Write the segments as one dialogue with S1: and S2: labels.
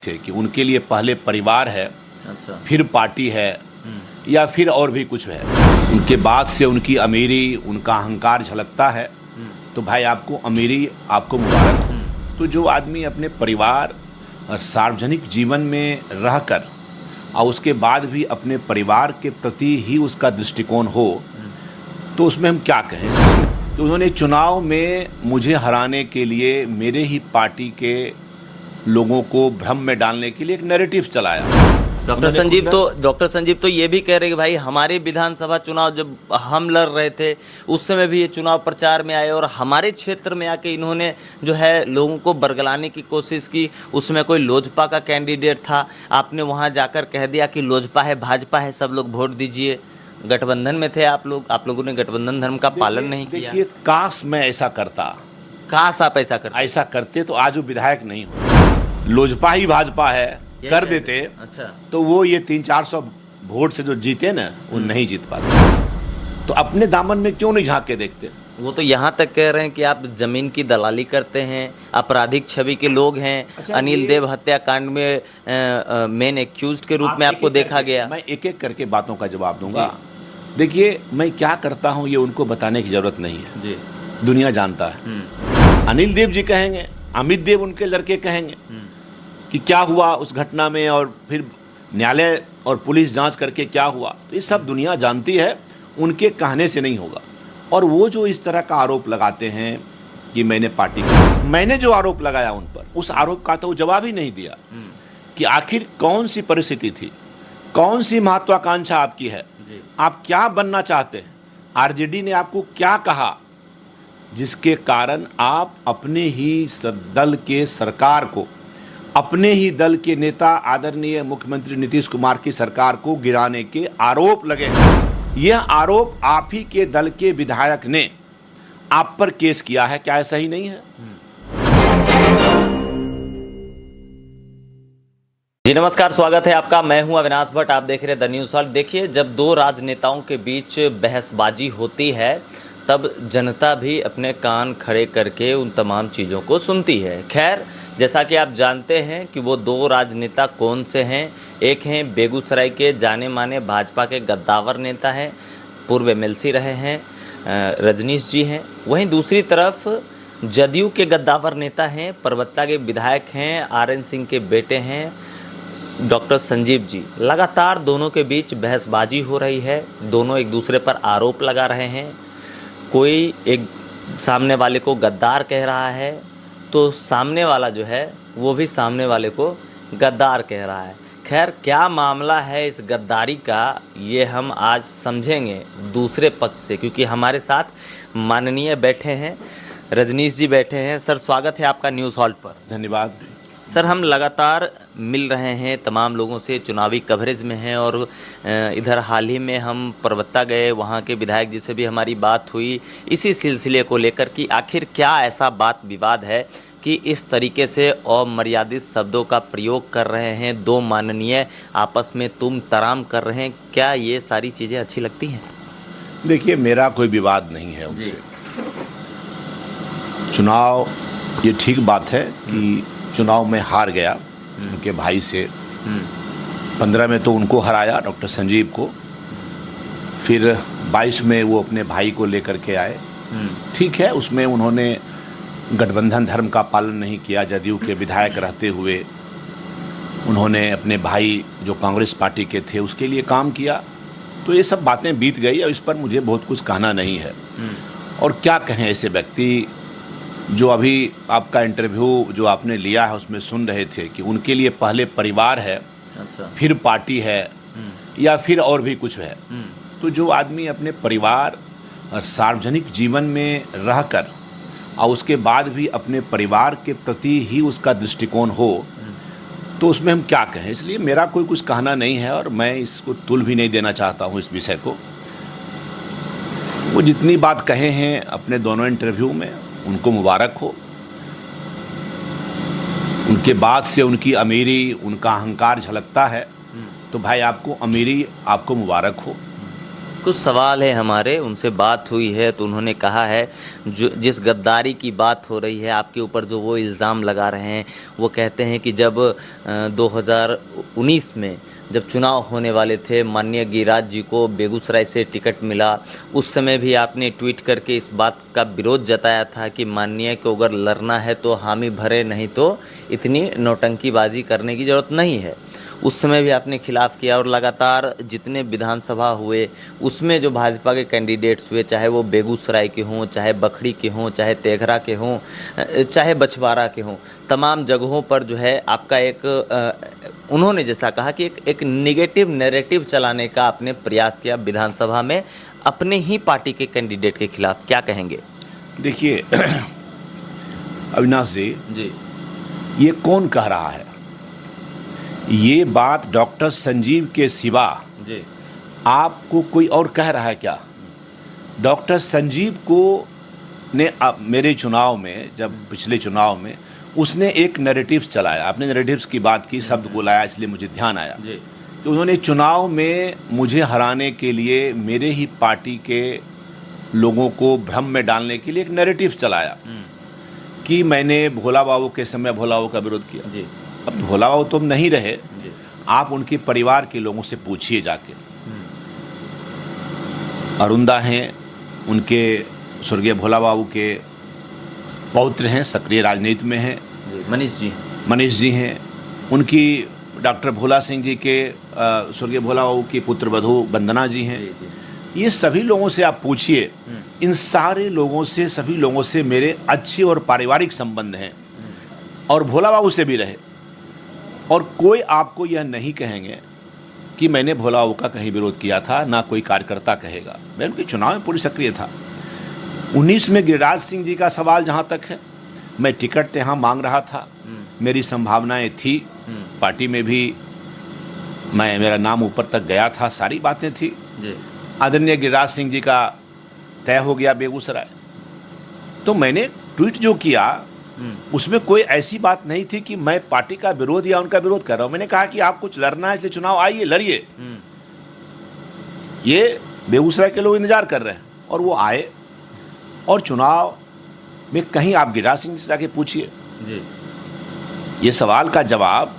S1: थे कि उनके लिए पहले परिवार है,
S2: अच्छा।
S1: फिर पार्टी है या फिर और भी कुछ है। उनके बाद से उनकी अमीरी, उनका अहंकार झलकता है। तो भाई आपको अमीरी, आपको मुबारक हो। तो जो आदमी अपने परिवार और सार्वजनिक जीवन में रहकर और उसके बाद भी अपने परिवार के प्रति ही उसका दृष्टिकोण हो, तो उसमें हम क्या कहें। तो उन्होंने चुनाव में मुझे हराने के लिए मेरे ही पार्टी के लोगों को भ्रम में डालने के लिए एक नैरेटिव चलाया।
S2: डॉक्टर संजीव तो ये भी कह रहे हैं कि भाई हमारे विधानसभा चुनाव जब हम लड़ रहे थे उस समय भी ये चुनाव प्रचार में आए और हमारे क्षेत्र में आके इन्होंने जो है लोगों को बरगलाने की कोशिश की। उसमें कोई लोजपा का कैंडिडेट था, आपने वहाँ जाकर कह दिया कि लोजपा है, भाजपा है, सब लोग वोट दीजिए। गठबंधन में थे आप लोगों ने गठबंधन धर्म का पालन नहीं किया।
S1: देखिए, काश मैं ऐसा करता,
S2: काश आप ऐसा करते
S1: तो आज वो विधायक नहीं होता। लोजपा ही भाजपा है, कर देते।
S2: अच्छा,
S1: तो वो ये 300-400 वोट से जो जीते ना, वो नहीं जीत पाते। तो अपने दामन में क्यों नहीं झांक के देखते।
S2: वो तो यहाँ तक कह रहे हैं कि आप जमीन की दलाली करते हैं, आपराधिक छवि के लोग हैं।
S1: अच्छा,
S2: अनिल देव हत्याकांड में मेन एक्यूज्ड के रूप में आपको देखा गया।
S1: मैं एक एक करके बातों का जवाब दूंगा। देखिए, मैं क्या करता हूँ ये उनको बताने की जरूरत नहीं है
S2: जी।
S1: दुनिया जानता है। अनिल देव जी कहेंगे, अमित देव उनके लड़के कहेंगे कि क्या हुआ उस घटना में, और फिर न्यायालय और पुलिस जांच करके क्या हुआ। तो ये सब दुनिया जानती है, उनके कहने से नहीं होगा। और वो जो इस तरह का आरोप लगाते हैं कि मैंने जो आरोप लगाया उन पर, उस आरोप का तो जवाब ही नहीं दिया कि आखिर कौन सी परिस्थिति थी, कौन सी महत्वाकांक्षा आपकी है, आप क्या बनना चाहते हैं, आरजेडी ने आपको क्या कहा जिसके कारण आप अपने ही दल के सरकार को, अपने ही दल के नेता आदरणीय मुख्यमंत्री नीतीश कुमार की सरकार को गिराने के आरोप लगे हैं। यह आरोप आप ही के दल के विधायक ने आप पर केस किया है, क्या ऐसा ही नहीं है।
S2: जी नमस्कार, स्वागत है आपका। मैं हूं अविनाश भट्ट, आप देख रहे हैं द न्यूज़ हॉल। देखिए, जब दो राजनेताओं के बीच बहसबाजी होती है तब जनता भी अपने कान खड़े करके उन तमाम चीज़ों को सुनती है। खैर, जैसा कि आप जानते हैं कि वो दो राजनेता कौन से हैं। एक हैं बेगूसराय के जाने माने भाजपा के गद्दावर नेता हैं, पूर्व एमएलसी रहे हैं, रजनीश जी हैं। वहीं दूसरी तरफ जदयू के गद्दावर नेता हैं, परबत्ता के विधायक हैं, आरएन सिंह के बेटे हैं, डॉक्टर संजीव जी। लगातार दोनों के बीच बहसबाजी हो रही है, दोनों एक दूसरे पर आरोप लगा रहे हैं। कोई एक सामने वाले को गद्दार कह रहा है तो सामने वाला जो है वो भी सामने वाले को गद्दार कह रहा है। खैर, क्या मामला है इस गद्दारी का, ये हम आज समझेंगे दूसरे पक्ष से, क्योंकि हमारे साथ माननीय बैठे हैं, रजनीश जी बैठे हैं। सर, स्वागत है आपका न्यूज़ हॉल्ट पर।
S1: धन्यवाद।
S2: सर, हम लगातार मिल रहे हैं तमाम लोगों से, चुनावी कवरेज में हैं और इधर हाल ही में हम परबत्ता गए, वहाँ के विधायक जी से भी हमारी बात हुई इसी सिलसिले को लेकर कि आखिर क्या ऐसा बात विवाद है कि इस तरीके से अमर्यादित शब्दों का प्रयोग कर रहे हैं, दो माननीय आपस में तुम तराम कर रहे हैं। क्या ये सारी चीज़ें अच्छी लगती हैं?
S1: देखिए, मेरा कोई विवाद नहीं है उनसे। चुनाव, ये ठीक बात है कि चुनाव में हार गया उनके भाई से। 15 में तो उनको हराया, डॉक्टर संजीव को। फिर 22 में वो अपने भाई को लेकर के आए। ठीक है, उसमें उन्होंने गठबंधन धर्म का पालन नहीं किया। जदयू के विधायक रहते हुए उन्होंने अपने भाई जो कांग्रेस पार्टी के थे उसके लिए काम किया। तो ये सब बातें बीत गई और इस पर मुझे बहुत कुछ कहना नहीं है। और क्या कहें ऐसे व्यक्ति जो अभी आपका इंटरव्यू जो आपने लिया है उसमें सुन रहे थे कि उनके लिए पहले परिवार है,
S2: अच्छा,
S1: फिर पार्टी है या फिर और भी कुछ है। तो जो आदमी अपने परिवार और सार्वजनिक जीवन में रहकर और उसके बाद भी अपने परिवार के प्रति ही उसका दृष्टिकोण हो, तो उसमें हम क्या कहें। इसलिए मेरा कोई कुछ कहना नहीं है और मैं इसको तुल भी नहीं देना चाहता हूँ इस विषय को। वो जितनी बात कहे हैं अपने दोनों इंटरव्यू में, उनको मुबारक हो। उनके बाद से उनकी अमीरी, उनका अहंकार झलकता है। तो भाई आपको अमीरी, आपको मुबारक हो।
S2: कुछ सवाल है हमारे, उनसे बात हुई है तो उन्होंने कहा है जो जिस गद्दारी की बात हो रही है आपके ऊपर, जो वो इल्ज़ाम लगा रहे हैं, वो कहते हैं कि जब 2019 में जब चुनाव होने वाले थे, माननीय गिरिराज जी को बेगूसराय से टिकट मिला, उस समय भी आपने ट्वीट करके इस बात का विरोध जताया था कि माननीय को अगर लड़ना है तो हामी भरे, नहीं तो इतनी नौटंकीबाजी करने की ज़रूरत नहीं है। उस समय भी आपने खिलाफ किया और लगातार जितने विधानसभा हुए उसमें जो भाजपा के कैंडिडेट्स हुए, चाहे वो बेगूसराय के हों, चाहे बखरी के हों, चाहे तेघरा के हों, चाहे बछवाड़ा के हों, तमाम जगहों पर जो है आपका उन्होंने जैसा कहा कि एक नेगेटिव नैरेटिव चलाने का आपने प्रयास किया विधानसभा में अपने ही पार्टी के कैंडिडेट के खिलाफ। क्या कहेंगे?
S1: देखिए अविनाश जी, ये कौन कह रहा है? ये बात डॉक्टर संजीव के सिवा जी आपको कोई और कह रहा है क्या? डॉक्टर संजीव को ने मेरे चुनाव में, जब पिछले चुनाव में उसने एक नैरेटिव्स चलाया, आपने नैरेटिव्स की बात की, शब्द को लाया, इसलिए मुझे ध्यान आया कि उन्होंने चुनाव में मुझे हराने के लिए मेरे ही पार्टी के लोगों को भ्रम में डालने के लिए एक नैरेटिव चलाया कि मैंने भोला बाबू के समय भोला बाबू का विरोध किया जी। अब भोला बाबू तुम नहीं रहे, आप उनके परिवार के लोगों से पूछिए जाके। अरुंदा हैं, उनके स्वर्गीय भोला बाबू के पौत्र हैं, सक्रिय राजनीति में हैं। मनीष जी हैं, उनकी डॉक्टर भोला सिंह जी के स्वर्गीय भोला बाबू की पुत्र वधू वंदना जी हैं। ये सभी लोगों से आप पूछिए, इन सारे लोगों से, सभी लोगों से मेरे अच्छे और पारिवारिक संबंध हैं और भोला बाबू से भी रहे। और कोई आपको यह नहीं कहेंगे कि मैंने भोला बाबू का कहीं विरोध किया था, ना कोई कार्यकर्ता कहेगा। मैं उनके चुनाव में पूरी सक्रिय था। 19 में गिरिराज सिंह जी का सवाल जहाँ तक है, मैं टिकट यहाँ मांग रहा था, मेरी संभावनाएं थी, पार्टी में भी मेरा नाम ऊपर तक गया था, सारी बातें थी। आदरणीय गिरिराज सिंह जी का तय हो गया बेगूसराय, तो मैंने ट्वीट जो किया उसमें कोई ऐसी बात नहीं थी कि मैं पार्टी का विरोध या उनका विरोध कर रहा हूं। मैंने कहा कि आप कुछ लड़ना है इसलिए चुनाव आइए, लड़िए, ये बेगूसराय के लोग इंतजार कर रहे हैं। और वो आए और चुनाव में कहीं आप गिरिराज सिंह से जाके पूछिए, ये सवाल का जवाब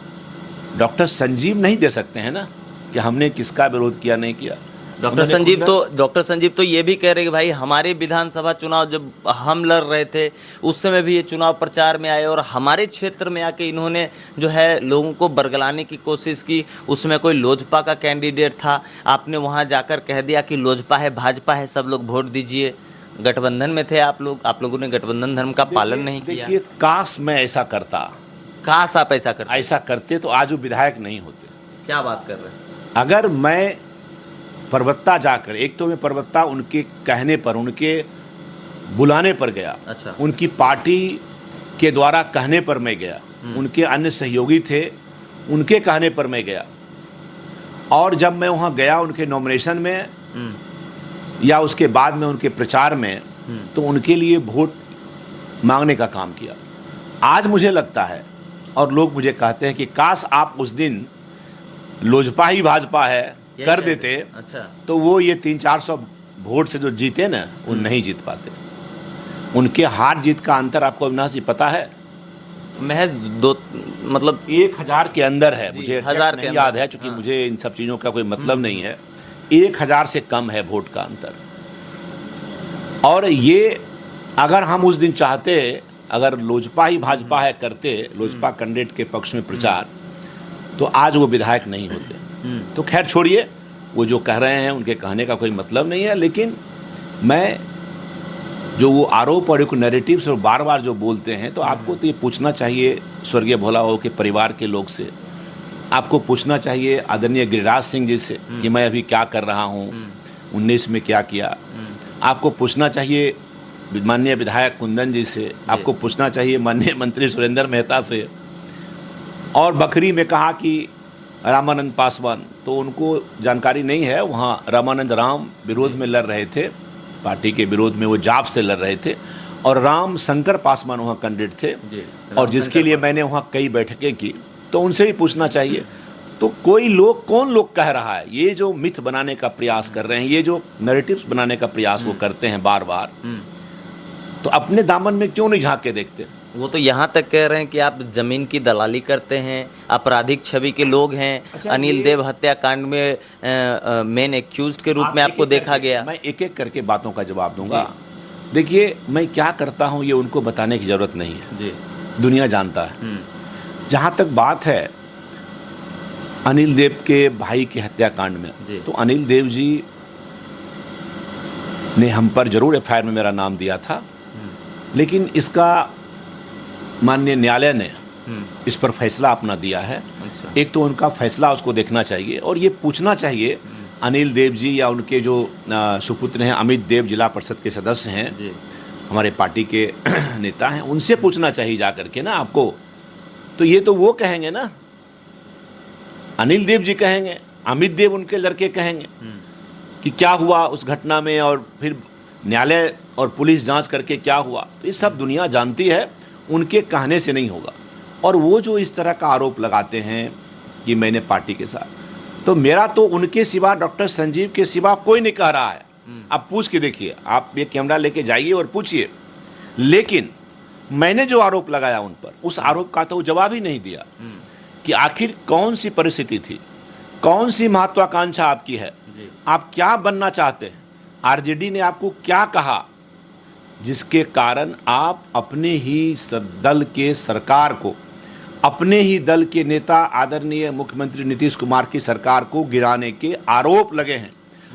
S1: डॉक्टर संजीव नहीं दे सकते हैं ना कि हमने किसका विरोध किया, नहीं किया। डॉक्टर
S2: संजीव तो ये भी कह रहे कि भाई हमारे विधानसभा चुनाव जब हम लड़ रहे थे उस समय भी ये चुनाव प्रचार में आए और हमारे क्षेत्र में आके इन्होंने जो है लोगों को बरगलाने की कोशिश की। उसमें कोई लोजपा का कैंडिडेट था, आपने वहाँ जाकर कह दिया कि लोजपा है, भाजपा है, सब लोग वोट दीजिए। गठबंधन में थे आप लोगों ने गठबंधन धर्म का पालन नहीं किया।
S1: देखिए, काश मैं ऐसा करता,
S2: काश आप ऐसा करते
S1: तो आज वो विधायक नहीं होते।
S2: क्या बात कर रहे हैं?
S1: अगर मैं परबत्ता जाकर, एक तो मैं परबत्ता उनके कहने पर, उनके बुलाने पर गया,
S2: अच्छा,
S1: उनकी पार्टी के द्वारा कहने पर मैं गया, उनके अन्य सहयोगी थे उनके कहने पर मैं गया। और जब मैं वहाँ गया उनके नॉमिनेशन में या उसके बाद में उनके प्रचार में, तो उनके लिए वोट मांगने का काम किया। आज मुझे लगता है और लोग मुझे कहते हैं कि काश आप उस दिन लोजपा ही भाजपा है कर देते,
S2: अच्छा,
S1: तो वो ये 300-400 वोट से जो जीते ना, वो नहीं जीत पाते। उनके हार जीत का अंतर आपको अविनाश जी पता है?
S2: महज
S1: 1000 के अंदर है। मुझे 1000 नहीं याद है, क्योंकि मुझे इन सब चीज़ों का कोई मतलब नहीं है। 1000 से कम है वोट का अंतर। और ये अगर हम उस दिन चाहते, अगर लोजपा ही भाजपा है करते, लोजपा कैंडिडेट के पक्ष में प्रचार, तो आज वो विधायक नहीं होते। तो खैर छोड़िए, वो जो कह रहे हैं उनके कहने का कोई मतलब नहीं है। लेकिन मैं जो वो आरोप और एक नैरेटिव्स और बार बार जो बोलते हैं, तो आपको तो ये पूछना चाहिए स्वर्गीय भोला बाबू के परिवार के लोग से, आपको पूछना चाहिए आदरणीय गिरिराज सिंह जी से कि मैं अभी क्या कर रहा हूँ, 19 में क्या किया। आपको पूछना चाहिए माननीय विधायक कुंदन जी से, आपको पूछना चाहिए माननीय मंत्री सुरेंद्र मेहता से। और बखरी में कहा कि रामानंद पासवान, तो उनको जानकारी नहीं है, वहाँ रामानंद राम विरोध में लड़ रहे थे, पार्टी के विरोध में वो जाप से लड़ रहे थे, और राम शंकर पासवान वहाँ कैंडिडेट थे, और जिसके लिए मैंने वहाँ कई बैठकें की। तो उनसे ही पूछना चाहिए। तो कोई लोग, कौन लोग कह रहा है, ये जो मिथ बनाने का प्रयास कर रहे हैं, ये जो नैरेटिव्स बनाने का प्रयास वो करते हैं बार बार, तो अपने दामन में क्यों नहीं झांक के देखते?
S2: वो तो यहाँ तक कह रहे हैं कि आप जमीन की दलाली करते हैं, आपराधिक छवि के लोग हैं।
S1: अच्छा,
S2: अनिल देव हत्याकांड में मेन एक्यूज्ड के रूप में आपको देखा गया।
S1: मैं एक एक करके बातों का जवाब दूंगा। देखिए, मैं क्या करता हूं ये उनको बताने की जरूरत नहीं है
S2: जी।
S1: दुनिया जानता है। जहां तक बात है अनिल देव के भाई के हत्याकांड में, तो अनिल देव जी ने हम पर जरूर एफआईआर में मेरा नाम दिया था, लेकिन इसका माननीय न्यायालय ने इस पर फैसला अपना दिया है।
S2: अच्छा।
S1: एक तो उनका फैसला उसको देखना चाहिए और ये पूछना चाहिए अनिल देव जी या उनके जो सुपुत्र हैं अमित देव, जिला परिषद के सदस्य हैं
S2: जी।
S1: हमारे पार्टी के नेता हैं, उनसे पूछना चाहिए जा करके ना आपको। तो ये तो वो कहेंगे ना, अनिल देव जी कहेंगे, अमित देव उनके लड़के कहेंगे कि क्या हुआ उस घटना में, और फिर न्यायालय और पुलिस जांच करके क्या हुआ। तो ये सब दुनिया जानती है, उनके कहने से नहीं होगा। और वो जो इस तरह का आरोप लगाते हैं कि मैंने पार्टी के साथ, तो मेरा तो उनके सिवा, डॉक्टर संजीव के सिवा कोई नहीं कह रहा है। आप पूछ के देखिए, आप ये कैमरा लेके जाइए और पूछिए। लेकिन मैंने जो आरोप लगाया उन पर, उस आरोप का तो जवाब ही नहीं दिया कि आखिर कौन सी परिस्थिति थी, कौन सी महत्वाकांक्षा आपकी है, आप क्या बनना चाहते हैं, आरजेडी ने आपको क्या कहा जिसके कारण आप अपने ही दल के सरकार को, अपने ही दल के नेता आदरणीय मुख्यमंत्री नीतीश कुमार की सरकार को गिराने के आरोप लगे हैं।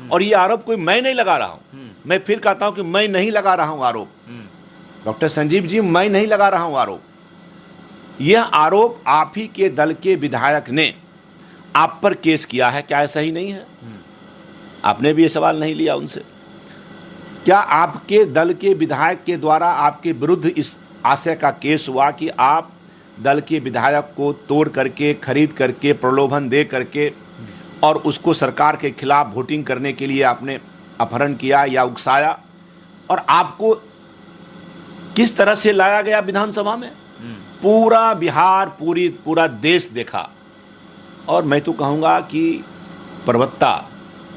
S1: और ये आरोप कोई मैं नहीं लगा रहा हूं, मैं फिर कहता हूं कि मैं नहीं लगा रहा हूं आरोप, डॉक्टर संजीव जी मैं नहीं लगा रहा हूं आरोप। यह आरोप आप ही के दल के विधायक ने आप पर केस किया है, क्या ऐसा ही नहीं है? आपने भी ये सवाल नहीं लिया उनसे? क्या आपके दल के विधायक के द्वारा आपके विरुद्ध इस आशय का केस हुआ कि आप दल के विधायक को तोड़ करके, खरीद करके, प्रलोभन दे करके और उसको सरकार के खिलाफ वोटिंग करने के लिए आपने अपहरण किया या उकसाया, और आपको किस तरह से लाया गया विधानसभा में? पूरा बिहार, पूरा देश देखा। और मैं तो कहूँगा कि परबत्ता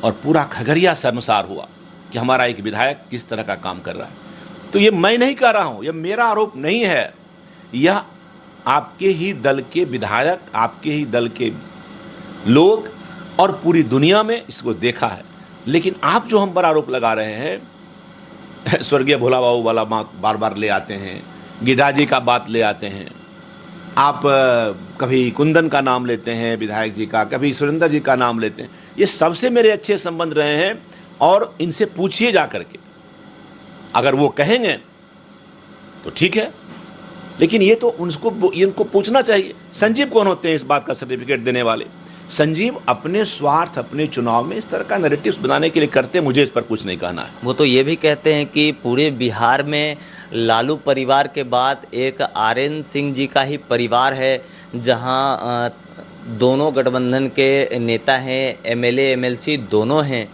S1: और पूरा खगड़िया शर्मसार हुआ कि हमारा एक विधायक किस तरह का काम कर रहा है। तो ये मैं नहीं कह रहा हूँ, ये मेरा आरोप नहीं है, यह आपके ही दल के विधायक, आपके ही दल के लोग और पूरी दुनिया में इसको देखा है। लेकिन आप जो हम पर आरोप लगा रहे हैं, स्वर्गीय भोला बाबू वाला बार बार ले आते हैं, गिड्डा जी का बात ले आते हैं, आप कभी कुंदन का नाम लेते हैं विधायक जी का, कभी सुरेंद्र जी का नाम लेते हैं। ये सबसे मेरे अच्छे संबंध रहे हैं और इनसे पूछिए जा करके, अगर वो कहेंगे तो ठीक है, लेकिन ये तो इनको पूछना चाहिए। संजीव कौन होते हैं इस बात का सर्टिफिकेट देने वाले? संजीव अपने स्वार्थ, अपने चुनाव में इस तरह का नैरेटिव्स बनाने के लिए करते, मुझे इस पर कुछ नहीं कहना है।
S2: वो तो ये भी कहते हैं कि पूरे बिहार में लालू परिवार के बाद एक आरएन सिंह जी का ही परिवार है, जहां दोनों गठबंधन के नेता हैं, एमएलए एमएलसी दोनों हैं,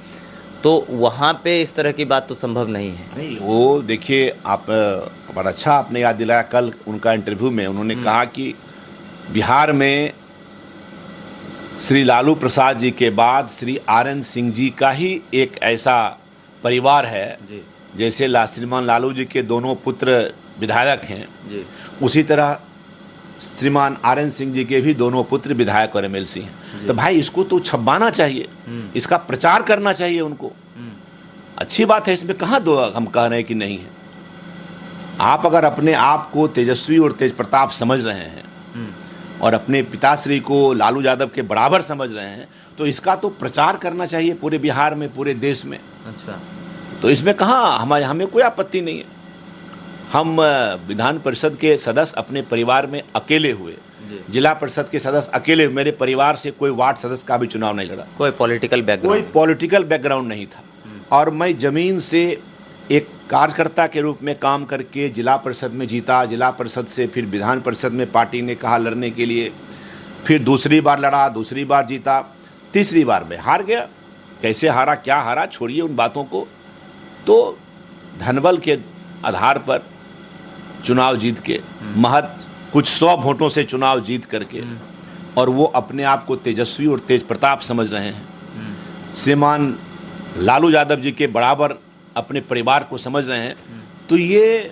S2: तो वहाँ पे इस तरह की बात तो संभव नहीं है।
S1: नहीं, वो देखिए, आप बड़ा अच्छा आपने याद दिलाया। कल उनका इंटरव्यू में उन्होंने कहा कि बिहार में श्री लालू प्रसाद जी के बाद श्री आरएन सिंह जी का ही एक ऐसा परिवार है
S2: जी।
S1: जैसे श्रीमान लालू जी के दोनों पुत्र विधायक हैं
S2: जी।
S1: उसी तरह श्रीमान आरएन सिंह जी के भी दोनों पुत्र विधायक और एमएलसी हैं। तो भाई इसको तो छपाना चाहिए, इसका प्रचार करना चाहिए उनको। अच्छी बात है, इसमें कहाँ दो हम कह रहे हैं कि नहीं है। आप अगर अपने आप को तेजस्वी और तेज प्रताप समझ रहे हैं और अपने पिताश्री को लालू यादव के बराबर समझ रहे हैं, तो इसका तो प्रचार करना चाहिए पूरे बिहार में, पूरे देश में।
S2: अच्छा,
S1: तो इसमें कहाँ हमें कोई आपत्ति नहीं है। हम विधान परिषद के सदस्य अपने परिवार में अकेले हुए, जिला परिषद के सदस्य अकेले, मेरे परिवार से कोई वार्ड सदस्य का भी चुनाव नहीं लड़ा,
S2: कोई पॉलिटिकल
S1: बैकग्राउंड नहीं था। और मैं जमीन से एक कार्यकर्ता के रूप में काम करके जिला परिषद में जीता, जिला परिषद से फिर विधान परिषद में पार्टी ने कहा लड़ने के लिए, फिर दूसरी बार लड़ा, दूसरी बार जीता, तीसरी बार में हार गया। कैसे हारा, क्या हारा, छोड़िए उन बातों को। तो धनबल के आधार पर चुनाव जीत के, महज कुछ 100 वोटों से चुनाव जीत करके और वो अपने आप को तेजस्वी और तेज प्रताप समझ रहे हैं, श्रीमान लालू यादव जी के बराबर अपने परिवार को समझ रहे हैं, तो ये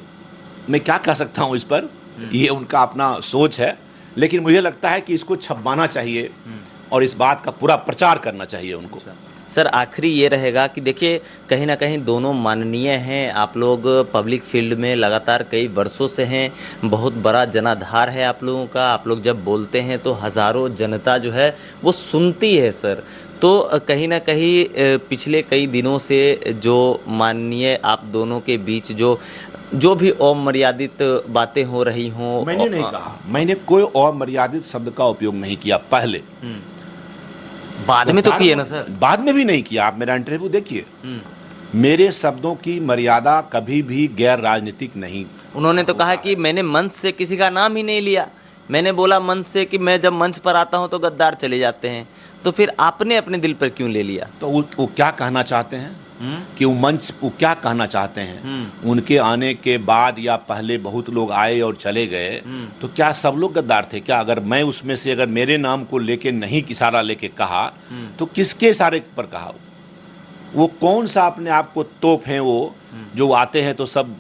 S1: मैं क्या कह सकता हूँ इस पर, ये उनका अपना सोच है। लेकिन मुझे लगता है कि इसको छपवाना चाहिए और इस बात का पूरा प्रचार करना चाहिए उनको।
S2: सर आखिरी ये रहेगा कि देखिए कहीं ना कहीं दोनों माननीय हैं, आप लोग पब्लिक फील्ड में लगातार कई वर्षों से हैं, बहुत बड़ा जनाधार है आप लोगों का, आप लोग जब बोलते हैं तो हज़ारों जनता जो है वो सुनती है सर। तो कहीं ना कहीं पिछले कई दिनों से जो माननीय आप दोनों के बीच जो भी अमर्यादित बातें हो रही हों,
S1: मैंने नहीं कहा, मैंने कोई अमर्यादित शब्द का उपयोग नहीं किया पहले।
S2: बाद में तो किए ना सर?
S1: बाद में भी नहीं किया, आप मेरा इंटरव्यू देखिए। मेरे शब्दों की मर्यादा कभी भी गैर राजनीतिक नहीं।
S2: उन्होंने तो कहा कि मैंने मंच से किसी का नाम ही नहीं लिया, मैंने बोला मंच से कि मैं जब मंच पर आता हूं तो गद्दार चले जाते हैं, तो फिर आपने अपने दिल पर क्यों ले लिया?
S1: तो वो क्या कहना चाहते हैं कि वो क्या कहना चाहते हैं? उनके आने के बाद या पहले बहुत लोग आए और चले गए, तो क्या सब लोग गद्दार थे क्या? अगर मैं उसमें से अगर मेरे नाम को लेके नहीं इशारा लेके कहा, तो किसके इशारे पर कहा? वो कौन सा अपने आप को तोप हैं वो जो आते हैं तो सब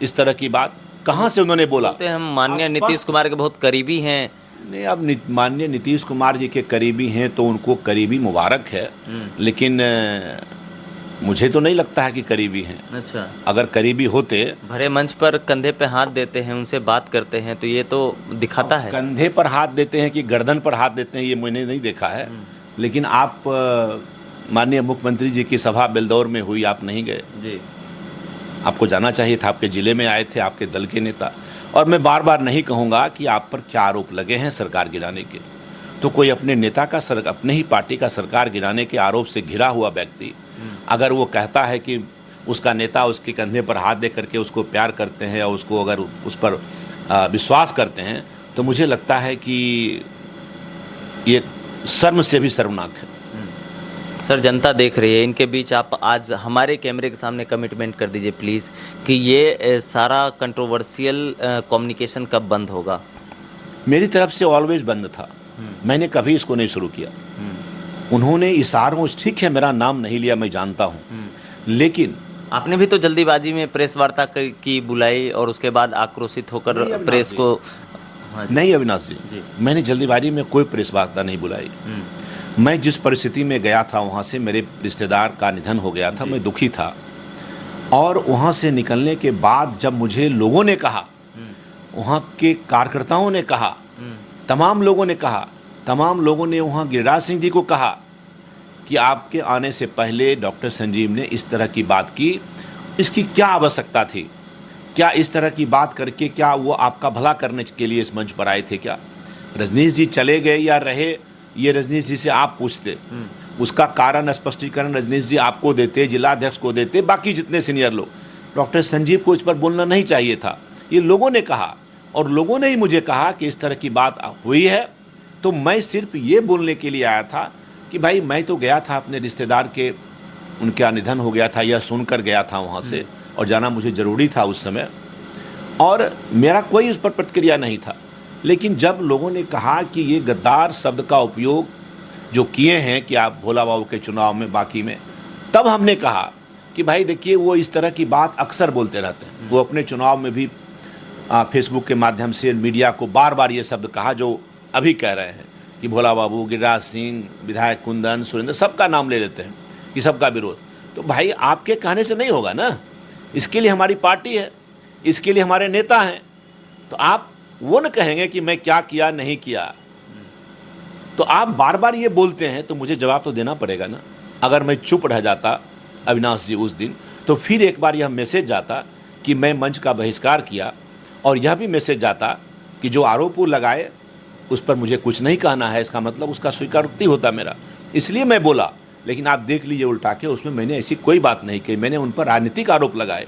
S1: इस तरह की बात कहाँ से उन्होंने बोला?
S2: हम माननीय नीतीश कुमार के बहुत करीबी हैं।
S1: नहीं, अब माननीय नीतीश कुमार जी के करीबी हैं तो उनको करीबी मुबारक है, लेकिन मुझे तो नहीं लगता है कि करीबी हैं।
S2: अच्छा,
S1: अगर करीबी होते,
S2: भरे मंच पर कंधे पे हाथ देते हैं, उनसे बात करते हैं, तो ये तो दिखाता है।
S1: कंधे पर हाथ देते हैं कि गर्दन पर हाथ देते हैं ये मैंने नहीं देखा है। लेकिन आप माननीय मुख्यमंत्री जी की सभा बेलदौर में हुई, आप नहीं गए
S2: जी।
S1: आपको जाना चाहिए था, आपके ज़िले में आए थे आपके दल के नेता। और मैं बार बार नहीं कहूँगा कि आप पर क्या आरोप लगे हैं सरकार गिराने के, तो कोई अपने नेता का अपने ही पार्टी का सरकार गिराने के आरोप से घिरा हुआ व्यक्ति अगर वो कहता है कि उसका नेता उसके कंधे पर हाथ दे करके उसको प्यार करते हैं और उसको अगर उस पर विश्वास करते हैं, तो मुझे लगता है कि ये शर्म से भी शर्मनाक है।
S2: सर जनता देख रही है, इनके बीच आप आज हमारे कैमरे के सामने कमिटमेंट कर दीजिए प्लीज़ कि ये सारा कंट्रोवर्शियल कम्युनिकेशन कब बंद होगा?
S1: मेरी तरफ से ऑलवेज बंद था, मैंने कभी इसको नहीं शुरू किया। उन्होंने इशारों, ठीक है मेरा नाम नहीं लिया, मैं जानता हूँ, लेकिन
S2: आपने भी तो जल्दीबाजी में प्रेस वार्ता की बुलाई और उसके बाद आक्रोशित होकर प्रेस को।
S1: नहीं अविनाश जी, मैंने जल्दीबाजी में कोई प्रेस वार्ता नहीं बुलाई। मैं जिस परिस्थिति में गया था, वहाँ से मेरे रिश्तेदार का निधन हो गया था, मैं दुखी था। और वहाँ से निकलने के बाद जब मुझे लोगों ने कहा, वहाँ के कार्यकर्ताओं ने कहा, तमाम लोगों ने कहा, तमाम लोगों ने वहाँ गिरिराज सिंह जी को कहा कि आपके आने से पहले डॉक्टर संजीव ने इस तरह की बात की, इसकी क्या आवश्यकता थी? क्या इस तरह की बात करके क्या वो आपका भला करने के लिए इस मंच पर आए थे क्या? रजनीश जी चले गए या रहे, ये रजनीश जी से आप पूछते, उसका कारण स्पष्टीकरण रजनीश जी आपको देते, जिलाध्यक्ष को देते, बाकी जितने सीनियर लोग। डॉक्टर संजीव को इस पर बोलना नहीं चाहिए था, ये लोगों ने कहा। और लोगों ने ही मुझे कहा कि इस तरह की बात हुई है, तो मैं सिर्फ ये बोलने के लिए आया था कि भाई मैं तो गया था अपने रिश्तेदार के, उनका निधन हो गया था, यह सुनकर गया था वहाँ से, और जाना मुझे ज़रूरी था उस समय, और मेरा कोई उस पर प्रतिक्रिया नहीं था। लेकिन जब लोगों ने कहा कि ये गद्दार शब्द का उपयोग जो किए हैं कि आप भोला बाबू के चुनाव में, बाकी में, तब हमने कहा कि भाई देखिए वो इस तरह की बात अक्सर बोलते रहते हैं। वो अपने चुनाव में भी फेसबुक के माध्यम से मीडिया को बार बार ये शब्द कहा जो अभी कह रहे हैं कि भोला बाबू, गिरिराज सिंह, विधायक कुंदन, सुरेंद्र, सबका नाम ले लेते हैं कि सबका विरोध। तो भाई आपके कहने से नहीं होगा ना, इसके लिए हमारी पार्टी है, इसके लिए हमारे नेता हैं। तो आप वो न कहेंगे कि मैं क्या किया नहीं किया, तो आप बार बार ये बोलते हैं तो मुझे जवाब तो देना पड़ेगा ना। अगर मैं चुप रह जाता अविनाश जी उस दिन, तो फिर एक बार यह मैसेज जाता कि मैं मंच का बहिष्कार किया, और यह भी मैसेज जाता कि जो आरोप लगाए उस पर मुझे कुछ नहीं कहना है, इसका मतलब उसका स्वीकारोक्ति होता मेरा। इसलिए मैं बोला। लेकिन आप देख लीजिए उल्टा के, उसमें मैंने ऐसी कोई बात नहीं की। मैंने उन पर राजनीतिक आरोप लगाए,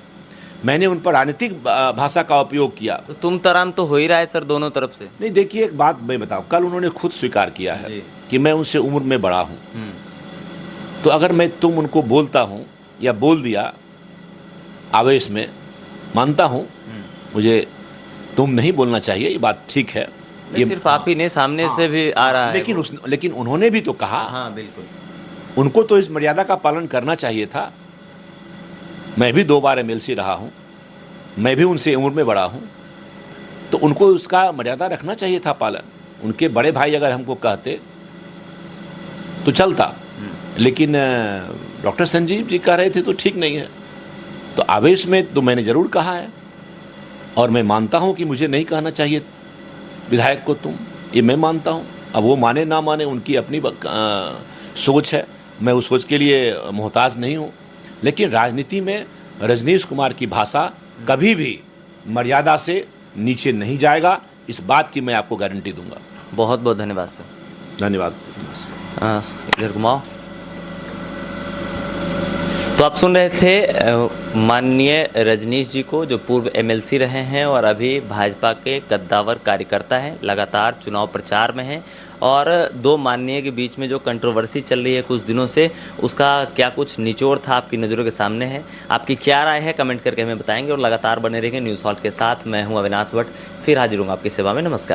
S1: मैंने उन पर राजनीतिक भाषा का उपयोग किया।
S2: तो तुम तराम तो हो ही रहा है सर दोनों तरफ से।
S1: नहीं देखिए, एक बात मैं बताऊँ, कल उन्होंने खुद स्वीकार किया है कि मैं उनसे उम्र में बड़ा हूँ। तो अगर मैं तुम उनको बोलता हूँ या बोल दिया आवेश में, मानता हूँ मुझे तुम नहीं बोलना चाहिए, ये बात ठीक है,
S2: ये सिर्फ आप ही नहीं, सामने से भी आ रहा है वो।
S1: लेकिन उन्होंने भी तो कहा,
S2: हाँ बिल्कुल,
S1: उनको तो इस मर्यादा का पालन करना चाहिए था। मैं भी 2 बार एमएलसी रहा हूं, मैं भी उनसे उम्र में बड़ा हूं, तो उनको उसका मर्यादा रखना चाहिए था पालन। उनके बड़े भाई अगर हमको कहते तो चलता, लेकिन डॉक्टर संजीव जी कह रहे थे तो ठीक नहीं है। तो आवेश में तो मैंने ज़रूर कहा है, और मैं मानता हूं कि मुझे नहीं कहना चाहिए विधायक को तुम, ये मैं मानता हूं। अब वो माने ना माने उनकी अपनी सोच है, मैं उस सोच के लिए मोहताज नहीं हूं। लेकिन राजनीति में रजनीश कुमार की भाषा कभी भी मर्यादा से नीचे नहीं जाएगा, इस बात की मैं आपको गारंटी दूंगा।
S2: बहुत बहुत धन्यवाद सर।
S1: धन्यवाद।
S2: इधर घुमाओ। तो आप सुन रहे थे माननीय रजनीश जी को, जो पूर्व एमएलसी रहे हैं और अभी भाजपा के कद्दावर कार्यकर्ता हैं, लगातार चुनाव प्रचार में हैं। और 2 माननीय के बीच में जो कंट्रोवर्सी चल रही है कुछ दिनों से, उसका क्या कुछ निचोड़ था आपकी नज़रों के सामने है। आपकी क्या राय है कमेंट करके हमें बताएंगे, और लगातार बने रहेंगे न्यूज़ हॉल्ट के साथ। मैं हूं अविनाश भट्ट, फिर हाजिर हूँ आपकी सेवा में। नमस्कार।